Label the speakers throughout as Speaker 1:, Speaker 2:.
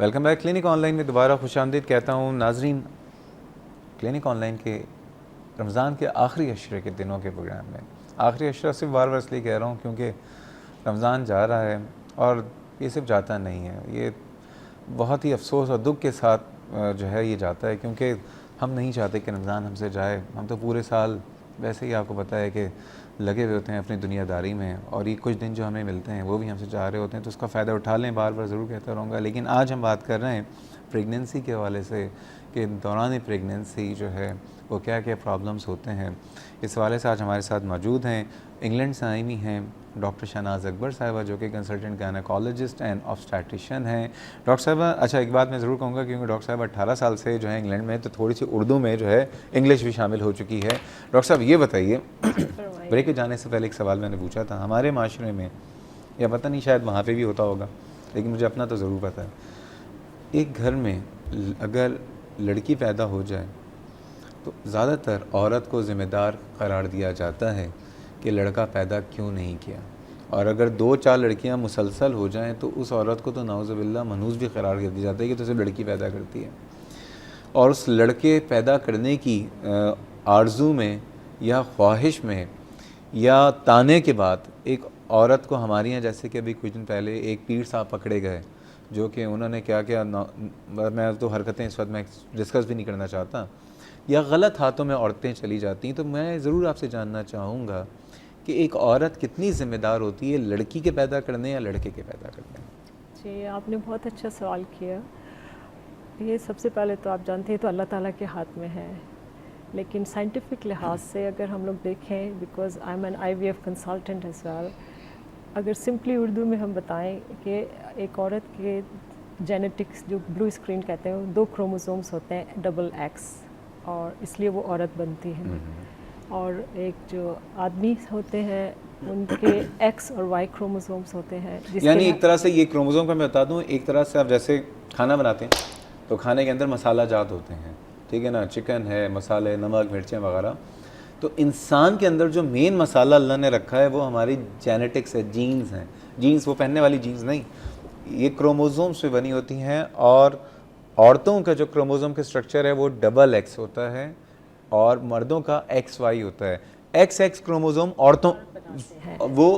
Speaker 1: Welcome back clinic on line میں دوبارہ خوش آمدید کہتا ہوں ناظرین. کلینک آن لائن کے رمضان کے آخری عشرے کے دنوں کے پروگرام میں آخری عشرہ صرف بار بار اس لیے کہہ رہا ہوں کیونکہ رمضان جا رہا ہے اور یہ صرف جاتا نہیں ہے, یہ بہت ہی افسوس اور دکھ کے ساتھ جو ہے یہ جاتا ہے, کیونکہ ہم نہیں چاہتے کہ رمضان ہم سے جائے. ہم تو پورے سال ویسے ہی آپ کو پتہ ہے کہ لگے ہوئے ہوتے ہیں اپنی دنیا داری میں, اور یہ کچھ دن جو ہمیں ملتے ہیں وہ بھی ہم سے چاہ رہے ہوتے ہیں, تو اس کا فائدہ اٹھا لیں. بار بار ضرور کہتا رہوں گا. لیکن آج ہم بات کر رہے ہیں پریگننسی کے حوالے سے کہ دوران پریگننسی جو ہے وہ کیا کیا پرابلمس ہوتے ہیں. اس حوالے سے آج ہمارے ساتھ موجود ہیں, انگلینڈ سے آئی ہوئی ہیں ڈاکٹر شہناز اکبر صاحبہ, جو کہ کنسلٹنٹ گائنیکالوجسٹ اینڈ آبسٹیٹیشین ہیں. ڈاکٹر صاحبہ, اچھا ایک بات میں ضرور کہوں گا کیونکہ ڈاکٹر صاحبہ 18 سال سے جو ہے انگلینڈ میں, تو تھوڑی سی اردو میں جو ہے انگلش بھی شامل ہو چکی ہے. ڈاکٹر صاحب یہ بتائیے, بریک کے جانے سے پہلے ایک سوال میں نے پوچھا تھا, ہمارے معاشرے میں یا پتہ نہیں شاید وہاں پہ بھی ہوتا ہوگا لیکن مجھے اپنا تو ضرور پتہ ہے, ایک گھر میں اگر لڑکی پیدا ہو جائے تو زیادہ تر عورت کو ذمہ دار قرار دیا جاتا ہے کہ لڑکا پیدا کیوں نہیں کیا, اور اگر 2-4 لڑکیاں مسلسل ہو جائیں تو اس عورت کو تو نعوذ باللہ منحوس بھی قرار دیا جاتا ہے کہ تو صرف لڑکی پیدا کرتی ہے. اور اس لڑکے پیدا کرنے کی آرزو میں یا خواہش میں یا تانے کے بعد ایک عورت کو ہمارے یہاں جیسے کہ ابھی کچھ دن پہلے ایک پیر صاحب پکڑے گئے جو کہ انہوں نے کیا کیا, میں تو حرکتیں اس وقت میں ڈسکس بھی نہیں کرنا چاہتا, یا غلط ہاتھوں میں عورتیں چلی جاتی ہیں. تو میں ضرور آپ سے جاننا چاہوں گا کہ ایک عورت کتنی ذمہ دار ہوتی ہے لڑکی کے پیدا کرنے یا لڑکے کے پیدا کرنے میں؟
Speaker 2: جی, آپ نے بہت اچھا سوال کیا. یہ سب سے پہلے تو آپ جانتے ہیں تو اللہ تعالیٰ کے ہاتھ میں ہے, لیکن سائنٹیفک لحاظ سے اگر ہم لوگ دیکھیں, because I am an IVF consultant as well, اگر سمپلی اردو میں ہم بتائیں کہ ایک عورت کے جینیٹکس جو بلو اسکرین کہتے ہیں, 2 کروموزومس ہوتے ہیں XX, اور اس لیے وہ عورت بنتی ہے. اور ایک جو آدمی ہوتے ہیں ان کے X اور Y کروموزومس ہوتے ہیں,
Speaker 1: یعنی ایک طرح سے یہ کروموزوم کا میں بتا دوں, ایک طرح سے آپ جیسے کھانا بناتے ہیں تو کھانے کے اندر مسالہ جات ہوتے ہیں, ٹھیک ہے نا, چکن ہے, مسالے, نمک, مرچیں وغیرہ. تو انسان کے اندر جو مین مسالہ اللہ نے رکھا ہے وہ ہماری جینیٹکس ہے, جینز ہیں. جینز وہ پہننے والی جینز نہیں, یہ کروموزومس پہ بنی ہوتی ہیں. اور عورتوں کا جو کروموزوم کا اسٹرکچر ہے وہ XX ہوتا ہے اور مردوں کا XY ہوتا ہے. XX کروموزوم عورتوں, وہ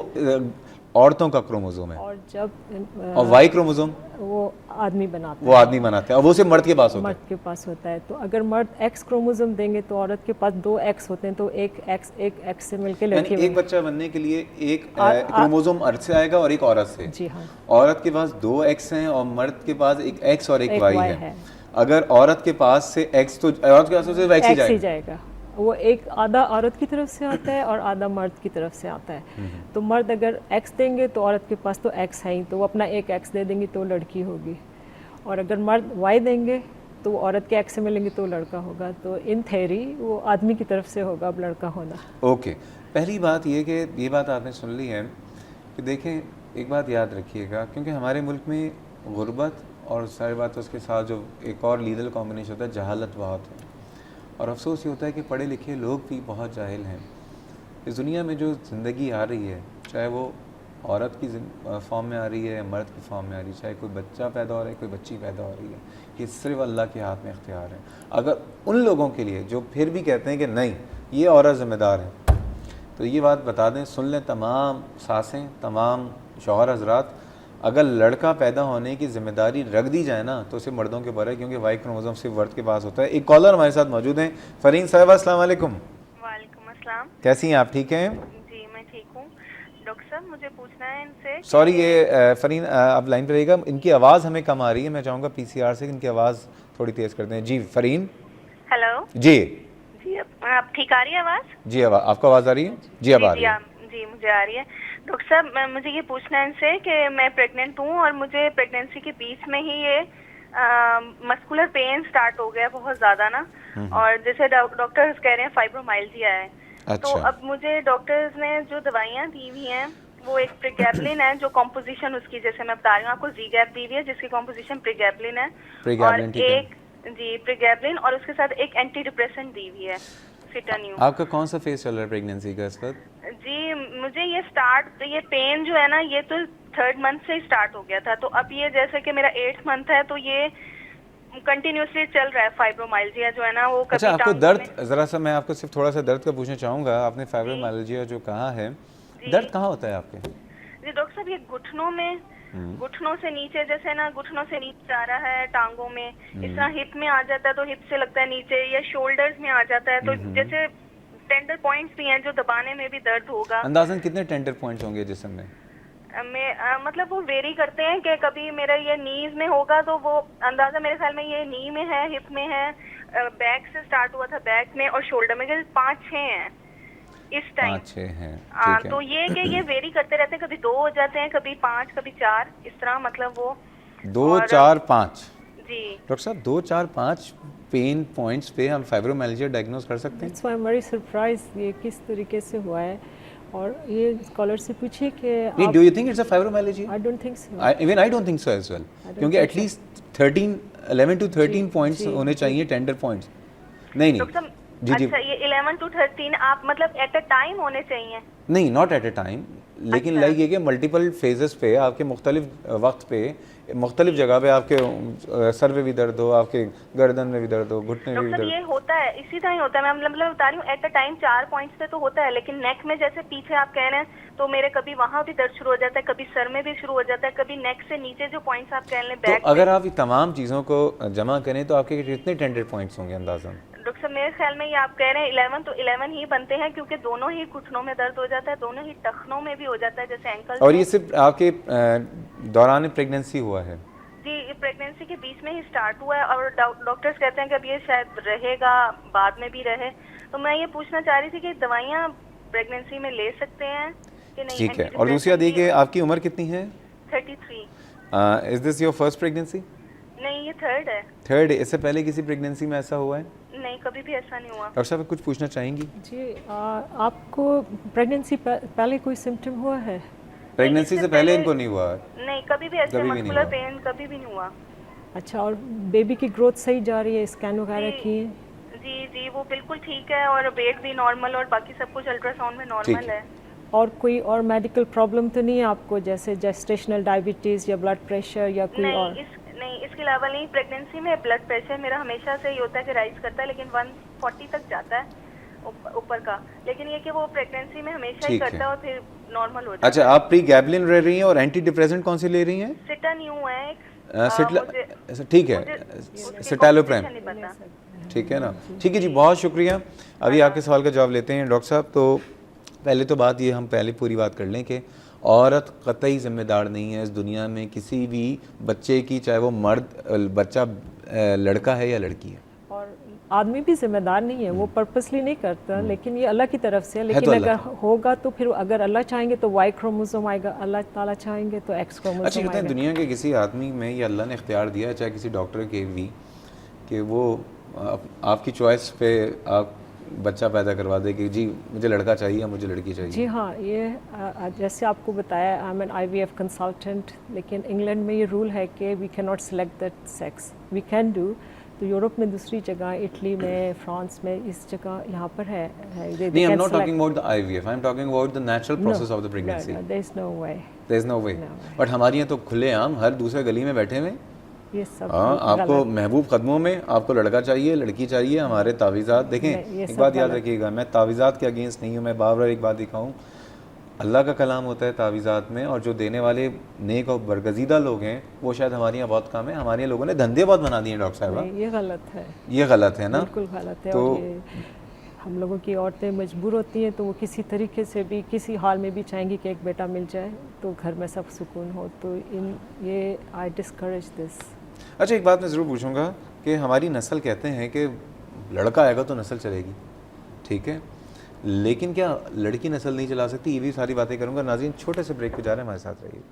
Speaker 1: عورتوں کا کروموزوم ہے,
Speaker 2: اور جب
Speaker 1: اور Y کروموزوم
Speaker 2: وہ آدمی بناتا
Speaker 1: وہ آدمی بناتے ہیں, اور وہ صرف مرد کے پاس ہوتا ہے.
Speaker 2: مرد کے پاس ہوتا ہے. تو اگر مرد X کروموزوم دیں گے تو عورت کے پاس 2 X ہوتے ہیں, تو ایک X سے مل کے لڑکی,
Speaker 1: یعنی ایک بچہ بننے کے لیے ایک کروموزوم مرد سے آئے گا اور ایک عورت سے.
Speaker 2: جی ہاں,
Speaker 1: عورت کے پاس 2 X ہیں اور مرد کے پاس ایک X اور ایک Y ہے. اگر عورت کے پاس سے X, تو عورت کے پاس سے صرف X ہی جائے گا.
Speaker 2: وہ ایک آدھا عورت کی طرف سے آتا ہے اور آدھا مرد کی طرف سے آتا ہے. تو مرد اگر X دیں گے تو عورت کے پاس تو X ہے ہی, تو وہ اپنا ایک X دے دیں گی تو لڑکی ہوگی. اور اگر مرد Y دیں گے تو وہ عورت کے X سے ملیں گے تو لڑکا ہوگا. تو ان تھیوری وہ آدمی کی طرف سے ہوگا اب لڑکا ہونا.
Speaker 1: اوکے, پہلی بات یہ کہ یہ بات آپ نے سن لی ہے کہ دیکھیں ایک بات یاد رکھیے گا, کیونکہ ہمارے ملک میں غربت اور ساری بات اس کے ساتھ جو ایک اور لیگل کمبینیشن ہوتا ہے, جہالت بہت ہے. اور افسوس یہ ہوتا ہے کہ پڑھے لکھے لوگ بھی بہت جاہل ہیں. اس دنیا میں جو زندگی آ رہی ہے, چاہے وہ عورت کی فارم میں آ رہی ہے, مرد کی فارم میں آ رہی ہے, چاہے کوئی بچہ پیدا ہو رہا ہے, کوئی بچی پیدا ہو رہی ہے, یہ صرف اللہ کے ہاتھ میں اختیار ہے. اگر ان لوگوں کے لیے جو پھر بھی کہتے ہیں کہ نہیں یہ عورت ذمہ دار ہے, تو یہ بات بتا دیں, سن لیں تمام ساسیں, تمام شوہر حضرات, اگر لڑکا پیدا ہونے کی ذمہ داری رکھ دی جائے نا تو صرف مردوں کے اوپر ہے, کیونکہ Y کروموزوم صرف مرد کے پاس ہوتا ہے. ایک کالر ہمارے ساتھ موجود ہیں, فرین صاحبہ, السلام علیکم.
Speaker 3: وعلیکم السلام.
Speaker 1: کیسی ہیں آپ, ٹھیک ہیں؟
Speaker 3: جی میں ٹھیک ہوں. ڈاکٹر صاحب مجھے پوچھنا ہے ان سے,
Speaker 1: سوری یہ فرین آپ لائن پہ رہیے گا, ان کی آواز ہمیں کم آ رہی ہے, میں چاہوں گا PCR سے ان کی آواز تھوڑی تیز کر دیں. جی فرین.
Speaker 3: ہیلو.
Speaker 1: جی
Speaker 3: جی آپ ٹھیک آ رہی ہے آواز؟
Speaker 1: جی آپ کو آواز آ رہی ہے؟ جی اب آ رہی ہے.
Speaker 3: جی مجھے آ رہی ہے. ڈاکٹر صاحب مجھے یہ پوچھنا ہے ان سے کہ میں پریگننٹ ہوں اور مجھے پریگننسی کے بیچ میں ہی یہ مسکولر پین سٹارٹ ہو گیا بہت زیادہ نا, اور جیسے ڈاکٹرز کہہ رہے ہیں فائبرومائلجیا ہے. تو اب مجھے ڈاکٹرز نے جو دوائیاں دی ہوئی ہیں وہ ایک پریگیبلن ہے, جو کمپوزیشن اس کی جیسے میں بتا رہی ہوں آپ کو, زیگیب دی ہوئی ہے جس کی کمپوزیشن پریگیبلن ہے, اور ایک جی پریگیبلن, اور اس کے ساتھ ایک اینٹی ڈپریسنٹ دی ہوئی ہے فٹانیو.
Speaker 1: آپ کا کون سا فیز چل رہا ہے پریگننسی کا اس وقت؟
Speaker 3: جی مجھے یہ پین جو ہے نا یہ تو 3rd मंथ से स्टार्ट हो गया था, तो अब ये जैसे कि मेरा 8th मंथ है, तो ये कंटिन्यूसली चल रहा है फाइब्रोमाइल्जिया जो है ना वो कभी
Speaker 1: अच्छा, आपको
Speaker 3: टांगों
Speaker 1: दर्द,
Speaker 3: में-
Speaker 1: ज़रा सा मैं आपको सिर्फ थोड़ा सा दर्द का पूछना चाहूँगा। आपने फाइब्रोमाइल्जिया जो कहा है, दर्द कहाँ होता है आपके?
Speaker 3: जी डॉक्टर साहब, ये घुटनों में, घुटनों से नीचे, जैसे ना घुटनों से नीचे आ रहा है, टांगों में, इस तरह हिप में आ जाता है तो हिप से लगता है नीचे, या शोल्डर्स में आ जाता है, तो जैसे टेंडर पॉइंट्स भी हैं जो दबाने में भी दर्द होगा।
Speaker 1: अंदाज़न कितने टेंडर पॉइंट्स होंगे जिस्म में?
Speaker 3: मतलब वो वेरी करते हैं कि कभी मेरा ये नीज में होगा तो वो अंदाजा मेरे ख्याल में ये नी में है, हिप में है, बैक से स्टार्ट हुआ था बैक में, और शोल्डर में, जैसे 5-6 हैं इस टाइम।
Speaker 1: 5-6 हैं,
Speaker 3: हाँ,
Speaker 1: ठीक है।
Speaker 3: तो ये कि ये वेरी करते रहते हैं, कभी 2 हो जाते हैं, कभी 5, कभी 4, इस तरह, मतलब वो
Speaker 1: 2, 4, 5।
Speaker 3: जी।
Speaker 1: डॉक्टर साहब 2, 4, 5 पेन पॉइंट्स पे हम फाइब्रोमाइल्जिया डायग्नोस कर सकते हैं?
Speaker 2: That's why I am very surprise ये किस तरीके से हुआ है। और ये स्कॉलर से पूछिए कि
Speaker 1: do you think it's a fibromyalgia?
Speaker 2: I don't think so.
Speaker 1: Even I don't think so as well, क्योंकि एटलीस्ट 11 to 13 पॉइंट्स होने चाहिए, टेंडर पॉइंट्स। नहीं
Speaker 3: डॉक्टर
Speaker 1: नहीं,
Speaker 3: साहब,
Speaker 1: जी जी,
Speaker 3: अच्छा ये 11 to 13 आप मतलब एट अ टाइम होने चाहिए?
Speaker 1: नहीं, नॉट एट ए टाइम, लेकिन लाइक ये कि मल्टीपल फेजेस पे आपके मुख्तलिफ वक्त पे मुख्तलिफ जगह पे आपके सर में भी दर्द हो, आपके गर्दन में भी दर्द हो, घुटने में भी
Speaker 3: डॉक्टर ये
Speaker 1: दर्द।
Speaker 3: होता है, इसी तरह ही होता है, मैं मतलब बता रही हूँ, एट अ टाइम 4 पॉइंट्स पे तो होता है, लेकिन नेक में जैसे पीछे आप कह रहे हैं तो मेरे कभी वहाँ भी दर्द शुरू हो जाता है, कभी सर में भी शुरू हो जाता है, कभी नेक से नीचे जो पॉइंट्स आप कह रहे हैं
Speaker 1: तो
Speaker 3: बैक
Speaker 1: अगर आप ये तमाम चीज़ों को जमा करें तो आपके कितने टेंडर पॉइंट्स होंगे अंदाज़न?
Speaker 3: डॉक्टर साहब मेरे ख्याल में ये आप कह रहे हैं 11 तो 11 ही बनते हैं, क्योंकि दोनों ही घुटनों में दर्द हो जाता है, दोनों ही टखनों में भी हो जाता है, जैसे एंकल।
Speaker 1: और ये सिर्फ आपके दौरान प्रेगनेंसी हुआ है?
Speaker 3: जी, प्रेगनेंसी के बीच में ही स्टार्ट हुआ है, और डॉक्टर्स कहते हैं कि अब ये शायद रहेगा, बाद में भी रहे। तो मैं ये पूछना चाह रही थी कि दवाइयाँ प्रेगनेंसी में ले सकते हैं कि नहीं?
Speaker 1: ठीक है। और दूसरी बात ये कि आपकी उम्र कितनी है?
Speaker 3: 33।
Speaker 1: Is this your first pregnancy?
Speaker 3: नहीं, ये 3rd है।
Speaker 1: 3rd? इससे पहले किसी प्रेगनेंसी में ऐसा हुआ है?
Speaker 3: नहीं, कभी भी ऐसा नहीं हुआ।
Speaker 1: डॉक्टर साहब कुछ पूछना चाहेंगी?
Speaker 2: जी आपको प्रेगनेंसी पहले कोई सिम्टम हुआ है?
Speaker 1: प्रेगनेंसी से पहले इनको नहीं हुआ?
Speaker 3: नहीं, कभी भी ऐसे
Speaker 1: कभी भी नहीं
Speaker 3: मस्कुलर
Speaker 1: हुआ।
Speaker 3: पेन कभी भी नहीं हुआ।
Speaker 2: अच्छा, और बेबी की ग्रोथ सही जा रही है? स्कैन वगैरह की है?
Speaker 3: जी जी, वो बिल्कुल ठीक है, और वेट भी नॉर्मल, और बाकी सब कुछ अल्ट्रासाउंड में नॉर्मल है।
Speaker 2: और कोई और मेडिकल प्रॉब्लम तो नहीं है आपको, जैसे जेस्टेशनल डायबिटीज़ या ब्लड प्रेशर या कोई और?
Speaker 3: नहीं, इसके अलावा नहीं। प्रेगनेंसी में ब्लड प्रेशर मेरा हमेशा से ही होता है कि राइज करता है, लेकिन 140 तक जाता है ऊपर का, लेकिन ये कि वो प्रेगनेंसी में हमेशा ही
Speaker 1: ठीक है।
Speaker 3: करता है और फिर नॉर्मल हो जाता
Speaker 1: अच्छा, आप प्री गैबलिन रह रही हैं और एंटी डिप्रेसेंट कौन सी ले रही हैं?
Speaker 3: है। सिटान्यू है एक,
Speaker 1: ठीक है,
Speaker 3: उसकी
Speaker 1: सिटालोप्राम,
Speaker 3: combination नहीं पता।
Speaker 1: ठीक है ना? ठीक है जी, बहुत शुक्रिया। अभी आपके सवाल का जवाब लेते हैं डॉक्टर साहब। तो पहले तो बात ये, हम पहले पूरी बात कर लें कि औरत कतई ज़िम्मेदार नहीं है इस दुनिया में किसी भी बच्चे की, चाहे वो बच्चा लड़का है या लड़की है।
Speaker 2: और आदमी भी जिम्मेदार नहीं है, वो पर्पसली नहीं करता, लेकिन ये अल्लाह की तरफ से है।
Speaker 1: तो
Speaker 2: लेकिन
Speaker 1: अल्लाह
Speaker 2: अगर होगा तो फिर अगर अल्लाह चाहेंगे तो वाई क्रोमोसोम आएगा, अल्लाह ताला चाहेंगे तो एक्स
Speaker 1: अच्छा,
Speaker 2: क्रोमोसोम
Speaker 1: कहते हैं
Speaker 2: आएगा।
Speaker 1: दुनिया के किसी आदमी में ये अल्लाह ने इख्तियार दिया है, चाहे किसी डॉक्टर के भी, कि वो आपकी चॉइस पे आप बच्चा पैदा करवा दे कि जी मुझे लड़का चाहिए या मुझे लड़की चाहिए?
Speaker 2: जी हाँ, ये जैसे आपको बताया, I am an IVF consultant, लेकिन इंग्लैंड में ये रूल है कि we can not select that sex, we can do. तो यूरोप में दूसरी जगह, इटली में, फ्रांस में, इस जगह यहाँ पर है।
Speaker 1: नहीं, I am not talking about the IVF, I am talking about the natural process of the pregnancy.
Speaker 2: There is no way,
Speaker 1: there is no way. But हमारे यहाँ तो खुलेआम हर दूसरे गली में बैठे हुए,
Speaker 2: ये सब
Speaker 1: हाँ, आपको
Speaker 2: गलत।
Speaker 1: महबूब कदमों में आपको लड़का चाहिए, लड़की चाहिए, हमारे तावीज़ात देखें।
Speaker 2: ये
Speaker 1: एक
Speaker 2: सब
Speaker 1: बात याद
Speaker 2: गलत।
Speaker 1: रखिएगा, मैं तावीज़ात के अगेंस्ट नहीं हूँ, मैं बार बार एक बात दिखाऊँ, अल्लाह का कलाम होता है तावीज़ात में, और जो देने वाले नेक और बरगज़ीदा लोग हैं वो शायद हमारे यहाँ बहुत कम है। हमारे यहाँ लोगों ने धंधे बहुत बना दिए डॉक्टर साहब,
Speaker 2: नहीं, ये गलत है,
Speaker 1: ये गलत है ना?
Speaker 2: बिल्कुल गलत है।
Speaker 1: तो
Speaker 2: और ये हम लोगों की औरतें मजबूर होती हैं, तो वो किसी तरीके से भी, किसी हाल में भी चाहेंगी कि एक बेटा मिल जाए तो घर में सब सुकून हो। तो ये आई डिस्करेज दिस।
Speaker 1: अच्छा, एक बात मैं ज़रूर पूछूंगा कि हमारी नस्ल, कहते हैं कि लड़का आएगा तो नस्ल चलेगी, ठीक है, लेकिन क्या लड़की नस्ल नहीं चला सकती? ये भी सारी बातें करूंगा। नाज़रीन, छोटे से ब्रेक पे जा रहे हैं, हमारे साथ रहिए।